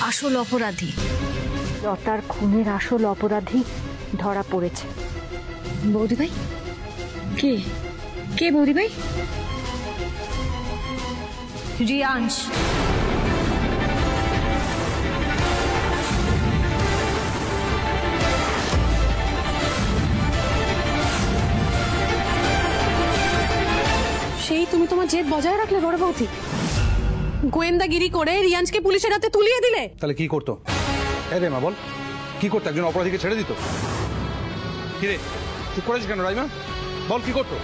আসল অপরাধী। লতার খুনের আসল অপরাধী ধরা পড়েছে। বৌদিভাই? কে কে বৌদিভাই? রিয়াংশ। সেই তুমি তোমার জেদ বজায় রাখলে বড় বৌদি, গোয়েন্দাগিরি করে রিয়াংশকে পুলিশের হাতে তুলিয়ে দিলে। তাহলে কি করতো? রে মা বল, কি করতো? একজন অপরাধীকে ছেড়ে দিত? কিরে চুপ করেছিস কেন রাইমা? বল কি করতো?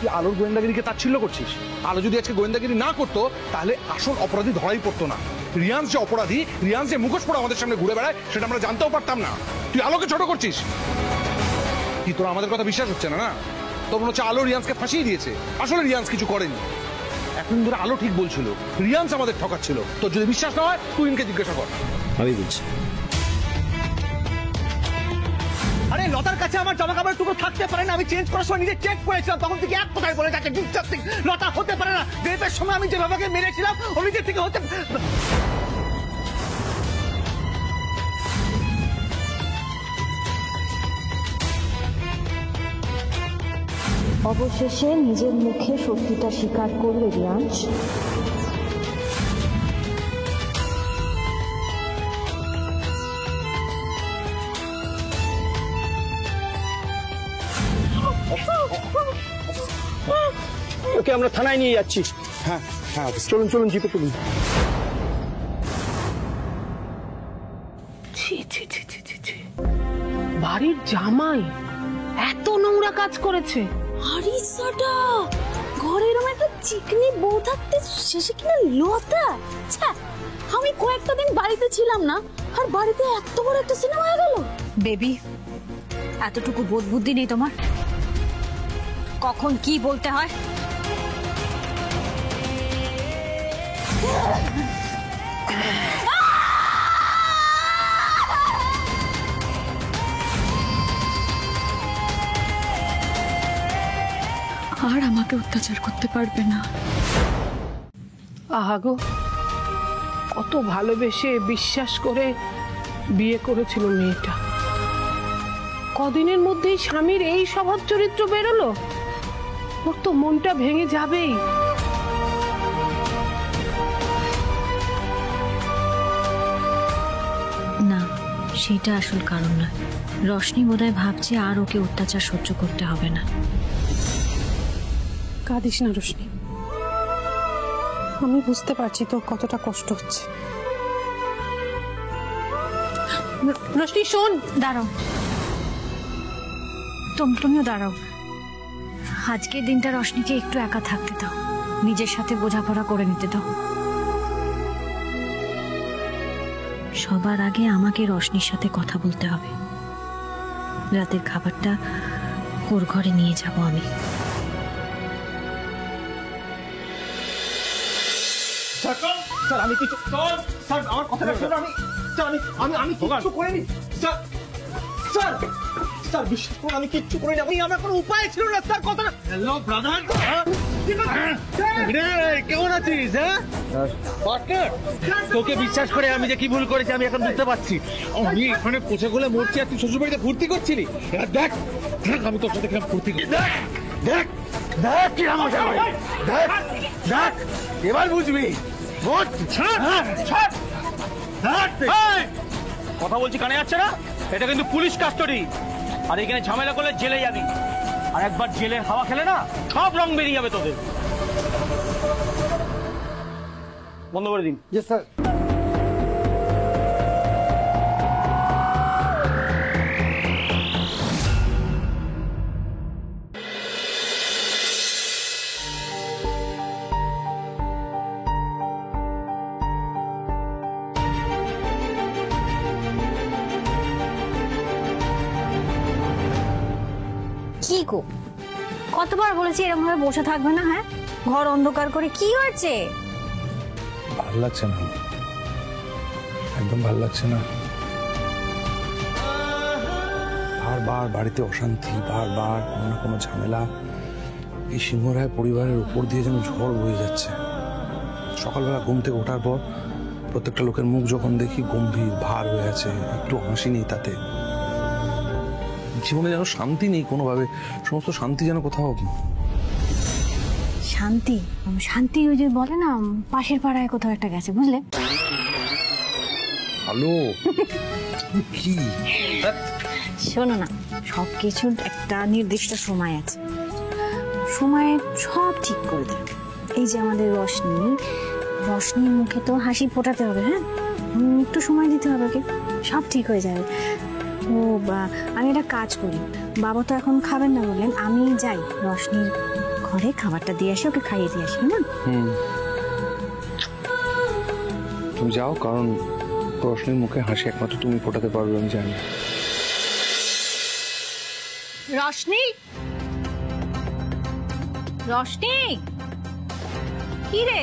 তুই আলোর গোয়েন্দাগিরিকে তাচ্ছিল্য করছিস। আলো যদি আজকে গোয়েন্দাগিরি না করতো তাহলে আসল অপরাধী ধরাই পড়তো না। রিয়াংশ যে অপরাধী, রিয়াংশ যে মুখোশ পড়ে আমাদের সামনে ঘুরে বেড়ায় সেটা আমরা জানতেও পারতাম না। তুই আলোকে ছোট করছিস। কি তোর আমাদের কথা বিশ্বাস হচ্ছে না? না তোর মনে হচ্ছে আলো রিয়াংশকে ফাঁসিয়ে দিয়েছে। আসলে রিয়াংশ কিছু করেনি। এখন ধরে আলো ঠিক বলছিল, রিয়াংশ আমাদের ঠকাচ্ছিল। তোর যদি বিশ্বাস না হয় তুই ইনকে জিজ্ঞাসা কর। আমি বলছি। আরে লতার কাছে আমার জামা কাপড়ের টুকরো থাকতে পারে না, আমি চেঞ্জ করার সময় নিজে চেক করেছিলাম, তখন থেকে এক কথায় বলে যাচ্ছে লতা হতে পারে না। রেপের সময় আমি যে বাবাকে মেরেছিলাম ও নিজের থেকে হতে। অবশেষে নিজের মুখে সত্যিটা স্বীকার করলে রিয়াংশ। ওকে আমরা থানায় নিয়ে যাচ্ছি। হ্যাঁ হ্যাঁ চলুন চলুন, জিপে চলুন। বাড়ির জামাই এত নোংরা কাজ করেছে। আরে সাটা, ঘরে এরকম একটা চিকনি বউ থাকতে শেষে কিনা লতা। আমি কয়েকটা দিন বাড়িতে ছিলাম না, আর বাড়িতে এত বড় একটা সিনেমা হয়ে গেল। বেবি, এতটুকু বোধ বুদ্ধি নেই তোমার? কখন কি বলতে হয়? আর আমাকে অত্যাচার করতে পারবে না। আহাগো, কত ভালোবেসে বিশ্বাস করে বিয়ে করেছিল মেয়েটা, কদিনের মধ্যেই স্বামীর এই স্বভাব চরিত্র বেরোলো। ওর তো মনটা ভেঙে যাবেই। না, সেটা আসল কারণ নয়। রশনি বোধহয় ভাবছে আর ওকে অত্যাচার সহ্য করতে হবে না। কাঁদিস না রোশনি, আমি বুঝতে পারছি তোর কতটা কষ্ট হচ্ছে। রোশনি শোন। দাঁড়াও, তুমিও দাঁড়াও। আজকের দিনটা রশনিকে একটু একা থাকতে দাও, নিজের সাথে বোঝাপড়া করে নিতে দাও। সবার আগে আমাকে রশনির সাথে কথা বলতে হবে। রাতের খাবারটা ওর ঘরে নিয়ে যাব আমি। স্যার আমি কিছু, স্যার আমার কথাটা শুনুন। আমি কিছু করিনি স্যার। স্যার স্যার বিশ্বাস করুন, আমি কিচ্ছু করিনি। আমার কোনো উপায় ছিল না স্যার। কথাটা। হ্যালো ব্রাদার, কেমন আছিস? হ্যাঁ পার্টনার, তোকে বিশ্বাস করে আমি যে কি ভুল করেছি আমি এখন বুঝতে পারছি। আমি এখানে পচে গলে মরছি আর তুই শ্বশুর বাড়িতে ফুর্তি করছিলি। দেখ দেখ আমি তোর সাথে কিরকম ফুর্তি করি। দেখ দেখ দেখ কিরকম মজা হয়। দেখ দেখ এবার বুঝবি। কথা বলছি কানে যাচ্ছে না? এটা কিন্তু পুলিশ কাস্টডি, আর এখানে ঝামেলা করলে জেলে যাবি। আর একবার জেলের হাওয়া খেলে না সব রং বেরিয়ে যাবে তোদের। বন্ধ করে দিন। Yes sir. কি গো, কতবার বলেছি এরকম ভাবে বসে থাকবে না? হ্যাঁ, ঘর অন্ধকার করে কি হয়েছে? ভালো লাগছে না, একদম ভালো লাগছে না। বারবার বাড়িতে অশান্তি, বারবার কোনো না কোনো ঝামেলা। এই সিংহরায় পরিবারের উপর দিয়ে যেন ঝড় বয়ে যাচ্ছে। সকালবেলা ঘুম থেকে ওঠার পর প্রত্যেকটা লোকের মুখ যখন দেখি গম্ভীর ভার হয়ে আছে, একটু হাসি নেই তাতে। জীবনে যেন শান্তি নেই কোনোভাবে, সমস্ত শান্তি যেন কোথাও। শান্তি শান্তি ওই যে বলে না পাশের পাড়ায় কোথাও একটা গেছে, বুঝলে? ভালো কি শোনো না, সব কিছুর একটা নির্দিষ্ট সময় আছে, সময়ে সব ঠিক করে দেয়। এই যে আমাদের রশনির মুখে তো হাসি ফোটাতে হবে, হ্যাঁ, একটু সময় দিতে হবে, ওকে, সব ঠিক হয়ে যাবে। ও আমি একটা কাজ করি, বাবা তো এখন খাবেন না বললেন, আমি যাই রশনির ঘরে খাবারটা দিয়ে আসি, ওকে খাইয়ে দিয়ে আসি না। তুমি যাও, কারণ রোশনির মুখে হাসি একমাত্র তুমি ফোটাতে পারবে, আমি জানি। রশনি, রশনি, কি রে,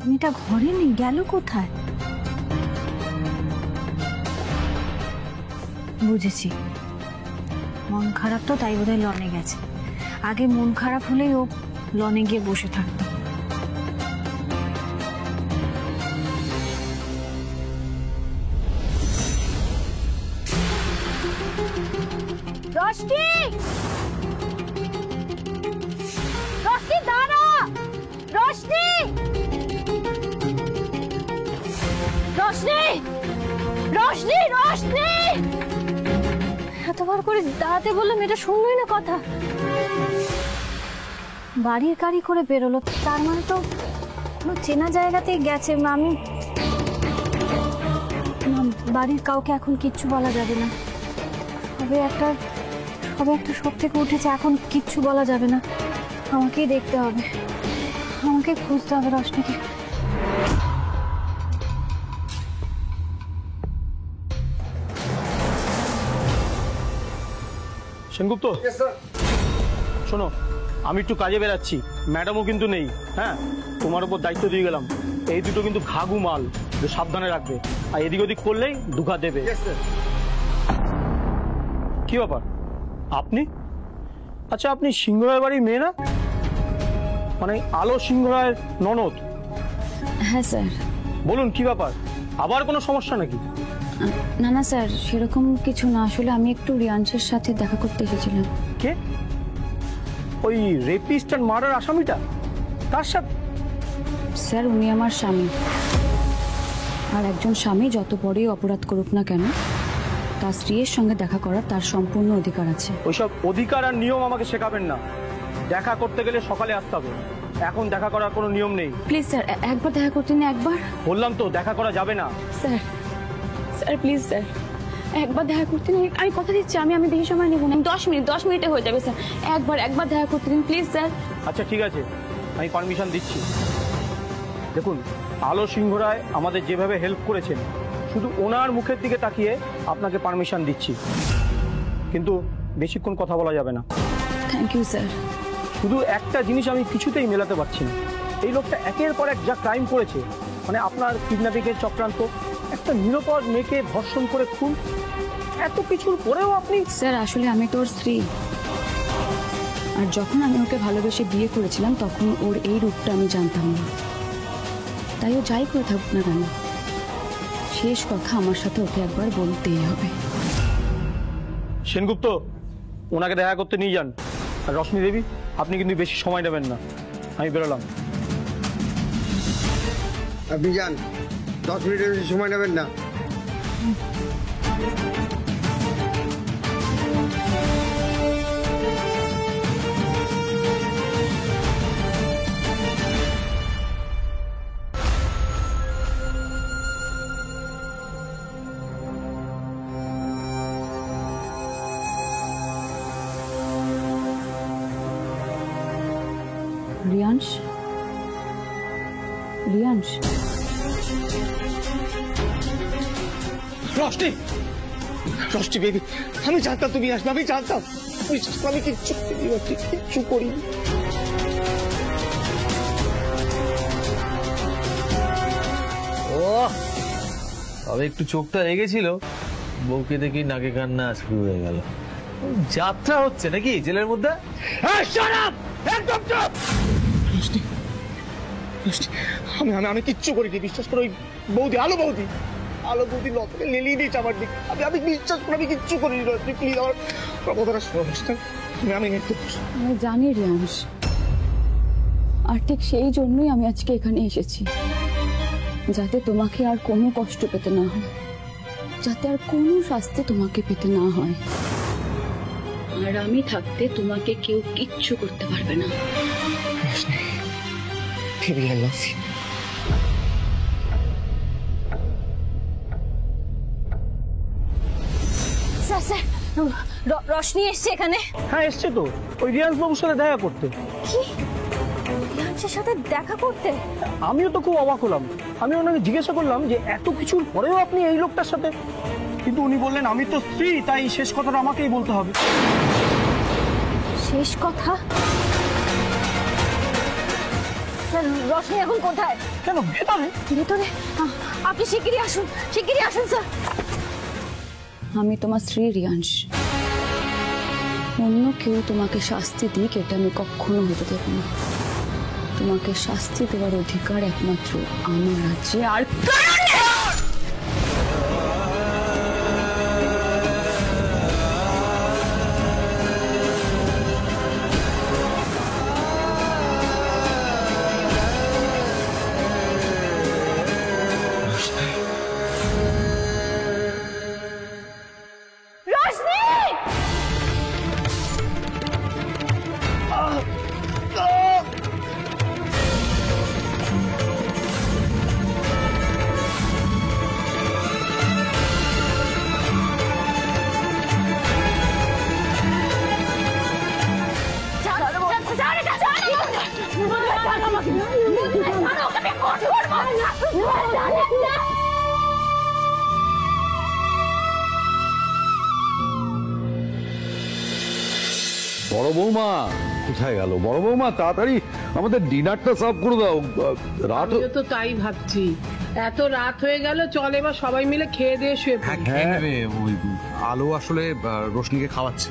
মেয়েটা ঘরে নেই, গেল কোথায়? বুঝেছি, মন খারাপ তো, তাই বোধহয় লনে গেছে। আগে মন খারাপ হলেই ও লনে গিয়ে বসে থাকতো। রশনি, রশনি দাঁড়া, রশনি, রশনি, রশনি, রশনি, এতবার করে দাঁড়াতে বললাম, এটা শুনলই না কথা। বাড়ির গাড়ি করে বেরোলো, তার মানে তো কোনো চেনা জায়গাতেই গেছে। আমি বাড়ির কাউকে এখন কিচ্ছু বলা যাবে না, সবে একটা শোক থেকে উঠেছে, এখন কিচ্ছু বলা যাবে না, আমাকেই দেখতে হবে, আমাকে খুঁজতে হবে রশনিকে। সেনগুপ্ত, শোনো, আমি একটু কাজে বেরাচ্ছি, ম্যাডামও কিন্তু নেই, হ্যাঁ, তোমার উপর দায়িত্ব দিয়ে গেলাম, এই দুটো কিন্তু ঘাঘু মাল, সাবধানে রাখবে, আর এদিক ওদিক করলেই ধোঁকা দেবে। কি ব্যাপার আপনি? আচ্ছা, আপনি সিংহরায় বাড়ির মেয়ে না, মানে আলো সিংহরায়ের ননদ? হ্যাঁ স্যার। বলুন কি ব্যাপার, আবার কোনো সমস্যা নাকি? না না স্যার, সেরকম কিছু না, আসলে আমি একটু রিয়াংশের সাথে দেখা করতে এসেছিলাম। কে? ওই রেপিস্ট আর মার্ডার আসামিটা, তার সাথে? স্যার, উনি আমার স্বামী, আর একজন স্বামী যত বড়ই অপরাধ করুক না কেন, তার স্ত্রীর সঙ্গে দেখা করার তার সম্পূর্ণ অধিকার আছে। ওইসব অধিকার আর নিয়ম আমাকে শেখাবেন না, দেখা করতে গেলে সকালে আসতে হবে, এখন দেখা করার কোনো নিয়ম নেই। প্লিজ স্যার, একবার দেখা করতে নিন, একবার। বললাম তো দেখা করা যাবে না। স্যার, স্যার প্লিজ স্যার, একবার দেখা করতে নিন, আমি কথা দিচ্ছি, আমি বেশি সময় নেব না, 10 মিনিটে হয়ে যাবে স্যার, একবার দেখা করতে দিন প্লিজ স্যার। আচ্ছা ঠিক আছে, আমি পারমিশন দিচ্ছি। দেখুন, আলো সিংহরায় আমাদের যেভাবে হেল্প করেছেন, শুধু ওনার মুখের দিকে তাকিয়ে আপনাকে পারমিশন দিচ্ছি, কিন্তু বেশিক্ষণ কথা বলা যাবে না। Thank you sir. শুধু একটা জিনিস আমি কিছুতেই মেলাতে পারছি না, এই লোকটা একের পর এক যা ক্রাইম করেছে, মানে আপনার কিডন্যাপিংয়ের চক্রান্ত, একটা নিরপরাধ মেয়েকে ধর্ষণ করে খুন, এত কিছুর পরেও আপনি? স্যার, আসলে আমি তোর স্ত্রী, আর যখন আমি ওকে ভালোবেসে বিয়ে করেছিলাম তখন ওর এই রূপটা আমি জানতাম না, তাই ও যাই করে থাকুক না কেন, শেষ কথা আমার সাথে ওকে একবার বলতেই হবে। সেনগুপ্ত, ওনাকে দেখা করতে নিয়ে যান, আর রশ্মি দেবী, আপনি কিন্তু বেশি সময় নেবেন না, আমি বেরোলাম। আপনি যান, 10 মিনিটের বেশি সময় নেবেন না। রিয়াংশ, রিয়াংশ, রশ্মি, রশ্মি বেবি, আমি জানতাম তুমি আসবে, আমি জানতাম, আমি কিচ্ছু করিনি। ও তবে একটু চোখটা লেগেছিল, বউকে দেখি নাকে কান্না শুরু হয়ে গেল। যাত্রা হচ্ছে নাকি জেলের মধ্যে? একদম চুপ! আমি আমি আমি কিচ্ছু করিনি, বিশ্বাস করো। ওই বৌদি, আলো বৌদি লতাকে লেলিয়ে দিয়েছে আমার দিক। আমি বিশ্বাস করে আমি কিচ্ছু করিনি রশ্মি, প্লিজ আমার কথাটা শোনো। আমি আমি জানি রিয়াংশ, আর ঠিক সেই জন্যই আমি আজকে এখানে এসেছি, যাতে তোমাকে আর কোনো কষ্ট পেতে না হয়, যাতে আর কোনো শাস্তি তোমাকে পেতে না হয়। আর আমি থাকতে তোমাকে কেউ কিচ্ছু করতে পারবে না। স্যার স্যার, রশনি এসছে এখানে। হ্যাঁ এসছে তো, ওই রিয়ান্স বাবুর সাথে দেখা করতে। কি, রিয়াংশের সাথে দেখা করতে? আমিও তো খুব অবাক হলাম। আমি ওনাকে জিজ্ঞাসা করলাম যে এত কিছুর পরেও আপনি এই লোকটার সাথে, কিন্তু উনি বললেন আমি তো স্ত্রী, তাই শেষ কথাটা আমাকেই বলতে হবে। শেষ কথা? স্যার, রশনি এখন কোথায়? কেন, ভেতরে? ভেতরে? আপনি শিগগিরই আসুন স্যার। আমি তোমার স্ত্রী রিয়াংশ, অন্য কেউ তোমাকে শাস্তি দিক এটা আমি কখনো হতে দেব না। তোমাকে শাস্তি দেওয়ার অধিকার একমাত্র আমার আছে, আর বড় বৌমা কোথায় গেল? বড় বৌমা তাড়াতাড়ি আমাদের ডিনারটা সার্ভ করে দাও, রাত আমিও তো তাই ভাবছি, এত রাত হয়ে গেল, চল এবার সবাই মিলে খেয়ে দিয়ে শুয়ে পড়ি। হ্যাঁ খেয়ে নেবে। ওই আলো আসলে রোশনিকে খাওয়াচ্ছে,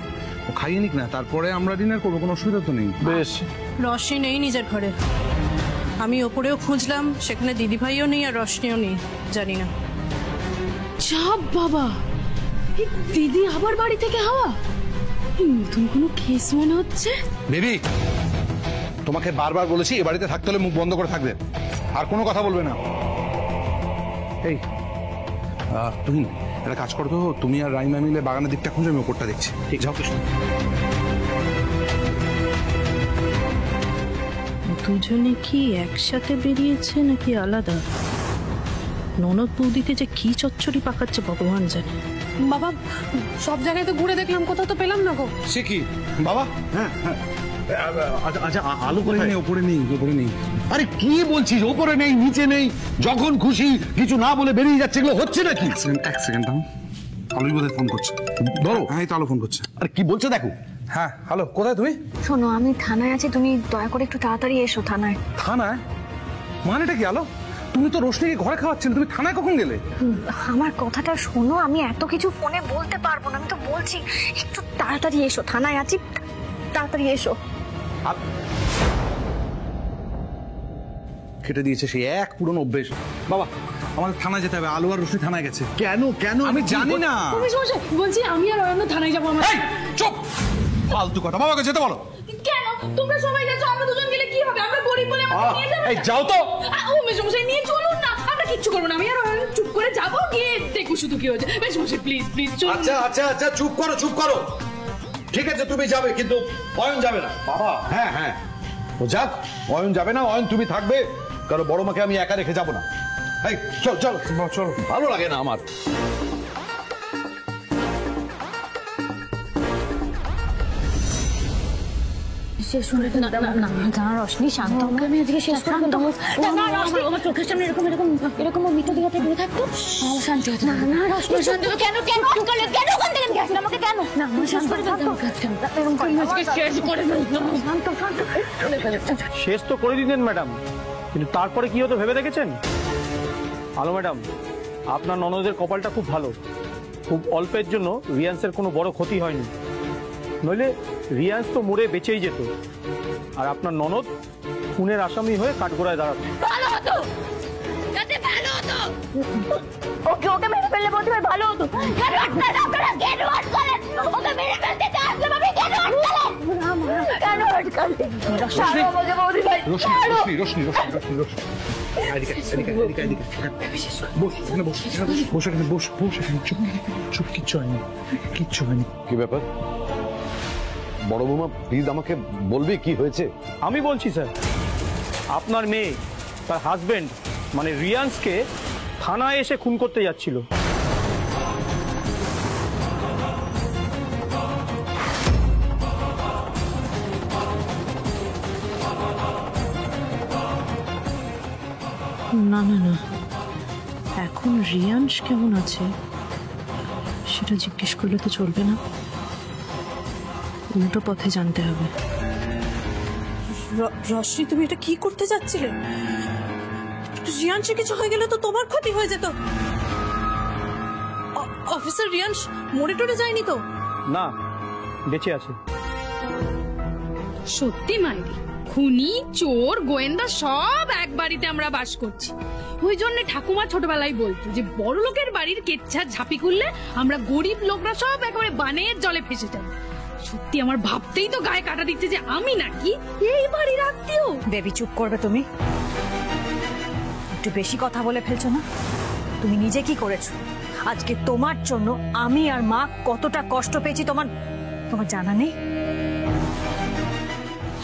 ও খাইয়ে নিক না, তারপরে আমরা ডিনার করবো, কোনো অসুবিধা তো নেই। বেশ। রশনি নেই নিজের ঘরে, আমি ওপরেও খুঁজলাম, সেখানে দিদিভাইও নেই আর রশনিও নেই, জানি না। চাপ বাবা, দিদি আবার বাড়ি থেকে হাওয়া, নতুন কোনো কেস মনে হচ্ছে। বেবি, তোমাকে বারবার বলেছি এ বাড়িতে থাকতে হলে মুখ বন্ধ করে থাকবে, আর কোনো কথা বলবে না। এই তুমি একটা কাজ করো তো, তুমি আর রাইমা মিলে বাগানের দিকটা খুঁজে, আমি ওপরটা দেখছি। ঠিক যাও কৃষ্ণ। দুজনে কি একসাথে বেরিয়েছে নাকি আলাদা? ননদ বৌদিতে যে কি চচ্চড়ি পাকাচ্ছে ভগবান জানে। বাবা, সব জায়গায় তো ঘুরে দেখলাম, কোথাও তো পেলাম না গো। সে কি বাবা? হ্যাঁ হ্যাঁ, আচ্ছা আলো করে নেই, ওপরে নেই, ওপরে নেই। আরে কি বলছিস? ওপরে নেই, নিচে নেই, যখন খুশি কিছু না বলে বেরিয়ে যাচ্ছে, এগুলো হচ্ছে নাকি? এক সেকেন্ড দাও, আলোই বোধহয় ফোন করছে। ধরো। হ্যাঁ এই তো আলো ফোন করছে। আরে কি বলছে দেখো। হ্যাঁ হ্যালো, কোথায় তুমি? শোনো, আমি থানায় আছি, তুমি দয়া করে একটু তাড়াতাড়ি এসো থানায়। থানায়? মানেটা কি আলো? তুমি তো রোশনিকে ঘরে খাওয়াচ্ছিলে, তুমি থানায় কখন গেলে? আমার কথাটা শোনো, আমি এত কিছু ফোনে বলতে পারবো না, আমি তো বলছি একটু তাড়াতাড়ি এসো, থানায় আছি, তাড়াতাড়ি এসো। কেটে দিয়েছে সেই এক পুরনো অভ্যেস। বাবা, আমাদের থানায় যেতে হবে, আলো আর রোশনি থানায় গেছে। কেন কেন আমি জানি না। বলছি আমি আর অয়ন থানায় যাবো। আমার এই চুপ, ফালতু কথা, বাবাকে যেতে বলো। কেন তোমরা সবাই যাচ্ছ, আমরা দুজন গেলে কি হবে? আমরা গরিব বলে আমাদের নিয়ে যাবে। এই যাও তো। ও মেশমশাই নিয়ে চলুন না, আমরা কিচ্ছু করবো না, আমি আর অয়ন চুপ করে যাবো, গিয়ে দেখবো শুধু কি হচ্ছে। মেশমশাই প্লিজ প্লিজ চলুন। আচ্ছা আচ্ছা আচ্ছা, চুপ করো। ঠিক আছে তুমি যাবে, কিন্তু অয়ন যাবে না। বাবা হ্যাঁ হ্যাঁ, ও যাক, অয়ন যাবে না, অয়ন তুমি থাকবে, কারণ বড় মাকে আমি একা রেখে যাবো না। এই চল, ভালো লাগে না আমার। শেষ শুনে না রশনি, শান্ত হও। আমি আজকে শেষ করে আমার চোখের সামনে এরকম মৃত দেহটা ঘুরে থাকতো। শান্ত হতো না। না রশনি, শান্ত হও। কেন ওখান থেকে নিয়ে আসলে আমাকে? কেন না, আমি শেষ করে ফেলতাম। এরকম করে আজকে শেষ করে ফেলতাম। শান্ত শেষ তো করে দিতেন ম্যাডাম, কিন্তু তারপরে কি হতো ভেবে দেখেছেন? আলো ম্যাডাম, আপনার ননদের কপালটা খুব ভালো, খুব অল্পের জন্য রিয়ান্সের কোনো বড় ক্ষতি হয়নি, নইলে রিয়ান্স তো মরে বেঁচেই যেত। আর আপনার ননদ খুনের আসামি হয়ে কাঠগোড়ায় দাঁড়াবে। ভালো হতো, যাতে ভালো হতো। ওকে মেরে ফেললে বলতে ভাই ভালো হতো। কেন আটকালেন আপনারা? কেন আটকালেন? ওকে মেরে ফেলতে চাচ্ছিলাম আমি, কেন আটকালেন? কেন আটকালেন? ছাড়ো আমাকে বৌদি ভাই, ছাড়ো। রোশনি এদিকে বস এখানে, বস এখানে, বস এখানে, চুপ, কিচ্ছু হয়নি। কি ব্যাপার বড় বৌমা, প্লিজ আমাকে বলবি কি হয়েছে? আমি বলছি স্যার, আপনার মেয়ে তার হাজবেন্ড মানে রিয়ান্সকে থানায় এসে খুন করতে যাচ্ছিল। না না না, এখন রিয়াংশ কেমন আছে সেটা জিজ্ঞেস করলে তো চলবে না, উল্টো পথে জানতে হবে। রশ্মি, তুমি এটা কি করতে যাচ্ছিলে? রিয়াংশের কিছু হয়ে গেলে তো তোমার ক্ষতি হয়ে যেত। অফিসার রিয়াংশ মরে টরে যায়নি তো? না, বেঁচে আছে। সত্যি মাইরি, খুনি, চোর, গোয়েন্দা সব এক বাড়িতে আমরা বাস করছি। ওই জন্য ঠাকুমা ছোটবেলায় বলতো যে বড় লোকের বাড়ির কেচ্ছা ঝাঁপি করলে আমরা গরিব লোকরা সব একেবারে বানের জলে ফেসে যাব। সত্যি আমার ভাবতেই তো গায়ে কাটা দিচ্ছে যে আমি নাকি এই বাড়ির আত্মীয়। বেবি চুপ করবে তুমি? একটু বেশি কথা বলে ফেলছো না? তুমি নিজে কি করেছো? আজকে তোমার জন্য আমি আর মা কতটা কষ্ট পেয়েছি তোমার জানা নেই।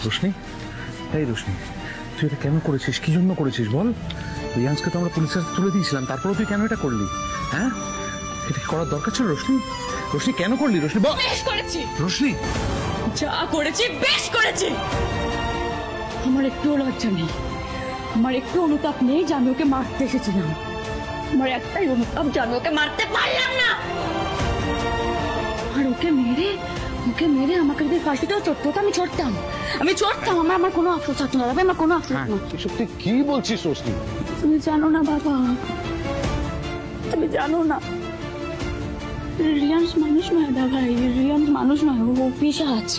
রোশনি, এই রোশনি, তুই এটা কেন করেছিস? কি জন্য করেছিস বল? রিয়ান্সকে তো আমরা পুলিশের হাতে তুলে দিয়েছিলাম, তারপরেও তুই কেন এটা করলি? হ্যাঁ, এটা কি করার দরকার ছিল রোশনি? রোশনি কেন করলি? রোশনি বল। বেশ করেছি রোশনি, যা করেছি বেশ করেছি। আমার একটু লজ্জা নেই, আমার একটু অনুতাপ নেই যে আমি ওকে মারতে এসেছিলাম। আমার একটাই অনুতাপ যে আমি ওকে মারতে পারলাম না। আর ওকে মেরে আমাকে যদি ফাঁসিটাও চড়তো তো আমি চড়তাম। আমার কোনো আফসোস থাকতো না, আমার কোনো আফসোস না। এসব তুই কি বলছিস রোশনি? তুমি জানো না বাবা, তুমি জানো না, রিয়ান্স মানুষ নয় দাদা, রিয়ান্স মানুষ নয়, ও পিশাচ।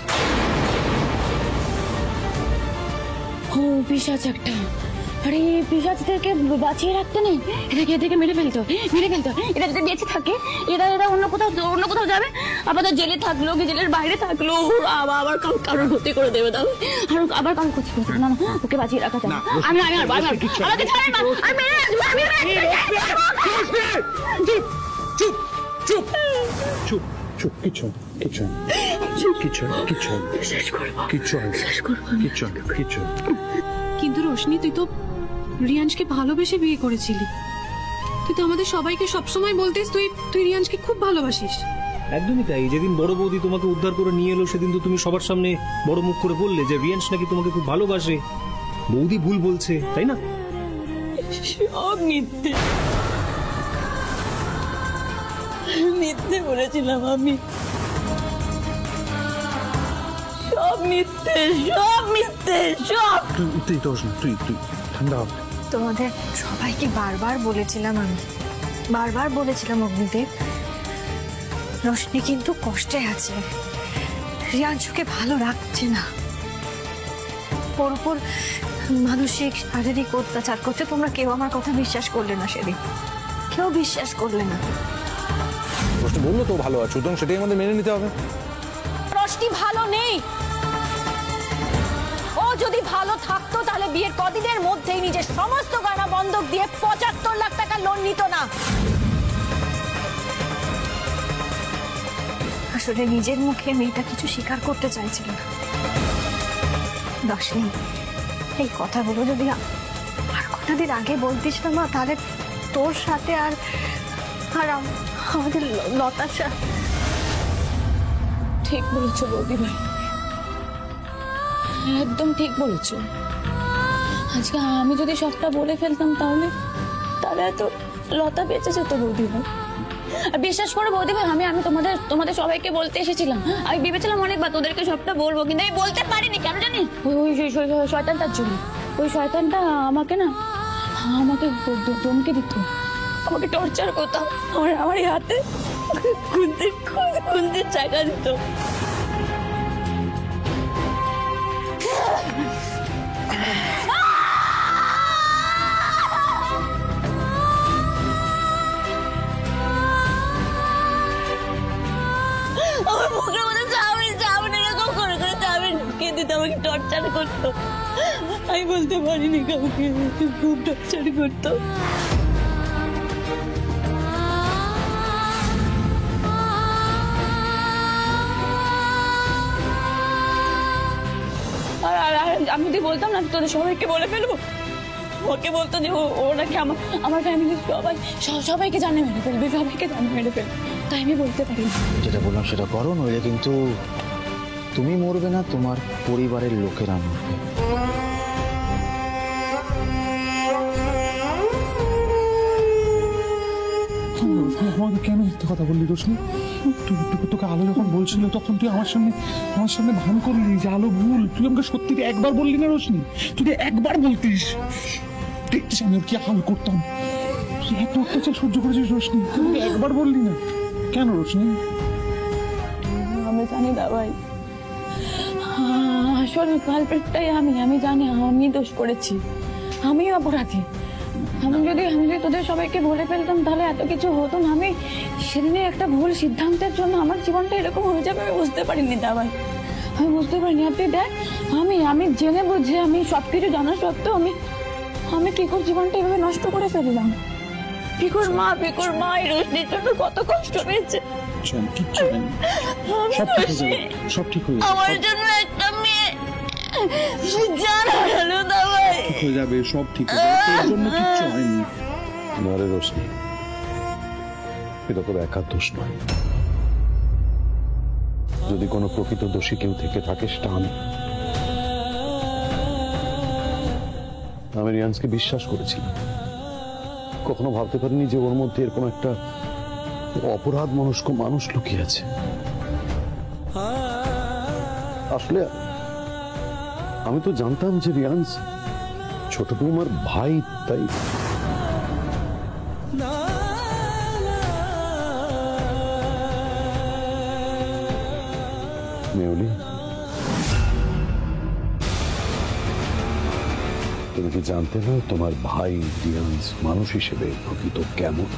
ও পিশাচ একটা। আরে পিশাচদেরকে বাঁচিয়ে রাখতে নেই, এদেরকে মেরে ফেলতো। এরা যদি বেঁচে থাকে, এরা অন্য কোথাও যাবে, আবার জেলে থাকলো কি জেলের বাইরে থাকলো, আবার কারোর ক্ষতি করে দেবে। তাহলে আবার কারোর ক্ষতি করতে না, ওকে বাঁচিয়ে রাখা যাবে। আমি আমাকে ছাড়েন না, চুপ, কিচ্ছু কিন্তু রোশনি, তুই তো রিয়াংশকে ভালোবেসে বিয়ে করেছিলি। তুই তো আমাদের সবাইকে সবসময় বলতিস তুই রিয়াংশকে খুব ভালোবাসিস। একদমই তাই। যেদিন বড় বৌদি তোমাকে উদ্ধার করে নিয়ে এলো সেদিন তো তুমি সবার সামনে বড় মুখ করে বললে যে রিয়ান্স নাকি তোমাকে খুব ভালোবাসে। বৌদি ভুল বলছে, তাই না? সব মিথ্যে বলেছিলাম আমি, সব মিথ্যে। তুই ঠান্ডা হ। তোমাদের সবাইকে বারবার বলেছিলাম অগ্নিদেব, রোশনি কিন্তু কষ্টে আছে, রিয়াংশুকে ভালো রাখছে না, ওর উপর মানসিক শারীরিক অত্যাচার করছে। তোমরা কেউ আমার কথা বিশ্বাস করলে না, সেদিন কেউ বিশ্বাস করলে না। রোশনি বললো তো ভালো আছে, সুতরাং সেটাই আমাদের মেনে নিতে হবে। রোশনি ভালো নেই। ও যদি ভালো থাকতো তাহলে বিয়ের কদিনের মধ্যেই নিজের সমস্ত গয়না বন্ধক দিয়ে 75 লাখ টাকা লোন নিত না। আসলে নিজের মুখে মেয়েটা কিছু স্বীকার করতে চাইছিল না। রোশনি, এই কথাগুলো যদি আর কটা দিন আগে বলতিস না মা, তাহলে তোর সাথে আর আমাদের লতার সাথে। ঠিক বলেছো বৌদি ভাই, একদম ঠিক বলেছো। আজকে আমি যদি সবটা বলে ফেলতাম তাহলে তো লতা বেঁচে যেত বৌদি ভাই। আর বিশ্বাস করো বৌদি ভাই, আমি তোমাদের সবাইকে বলতে এসেছিলাম। আমি ভেবেছিলাম অনেকবার তোদেরকে সবটা বলবো, কিন্তু আমি বলতে পারিনি। কেন জানি? ওই শয়তানটার জন্য। ওই শয়তানটা আমাকে ধমকে দিত, আমাকে টর্চার করতো, আমার হাতে খুন্তির জায়গা দিত। টর্চার করতো, আমি বলতে পারিনি কাউকে, খুব টর্চার করতো। আর আমি যদি বলতাম না তোদের সবাইকে বলে ফেলবো, ওকে বলতো যে ও নাকি আমার ফ্যামিলির সবাইকে জানে মেরে ফেলবে, সবাইকে জানে মেরে ফেলবে, তাই আমি বলতে পারি। যেটা বললাম সেটা করো, নইলে কিন্তু তুমি মরবে না, তোমার পরিবারের লোকেরা মরবে। আমাকে কেন মিথ্যে কথা বললি রোশনি? তোকে আলো যখন বলছিল তখন তুই আমার সামনে ভান করলি যে আলো ভুল। তুই আমাকে সত্যি একবার বললি না রোশনি? তুই একবার বলতিস, দেখতিস আমি ওর কি হাল করতাম। তুই এত অত্যাচার সহ্য করেছিস রোশনি, তুই একবার বললি না কেন রোশনি? আমি জানি না ভাই, আসলে কালপ্রিটটাই আমি জানি আমি দোষ করেছি, আমি অপরাধী। আমি যদি তোদের সবাইকে বলে ফেলতাম তাহলে এত কিছু হতো না। আমি সেদিনে একটা ভুল সিদ্ধান্তের জন্য আমার জীবনটা এরকম হয়ে যাবে আমি বুঝতে পারিনি দাবাই, আমি বুঝতে পারিনি। আর তুই দেখ, আমি জেনে বুঝে আমি সবকিছু জানা সত্ত্বেও আমি পিকুর জীবনটা এভাবে নষ্ট করে ফেললাম। পিকুর মা এই রোশনির জন্য কত কষ্ট পেয়েছে। সব ঠিক হয়ে আমার জন্য একটা মেয়ে জান হারালো দাবাই। ঠিক হয়ে যাবে, সব ঠিক হয়ে যাবে, তোর জন্য কিচ্ছু হয়নি। না রে রোশনি, এটা তোর একার দোষ নয়। যদি কোনো প্রকৃত দোষী কেউ থেকে থাকে সেটা আমি রিয়ান্সকে বিশ্বাস করেছিলাম। কখনো ভাবতে পারিনি যে ওর মধ্যে এরকম একটা অপরাধ মনস্ক মানুষ লুকিয়ে আছে। আসলে আমি তো জানতাম যে রিয়ান্স ছোট বৌমার ভাই, তাই মেয়লি, তুমি কি জানতে না তোমার ভাই রিয়ান্স মানুষ হিসেবে প্রকৃত কেমন?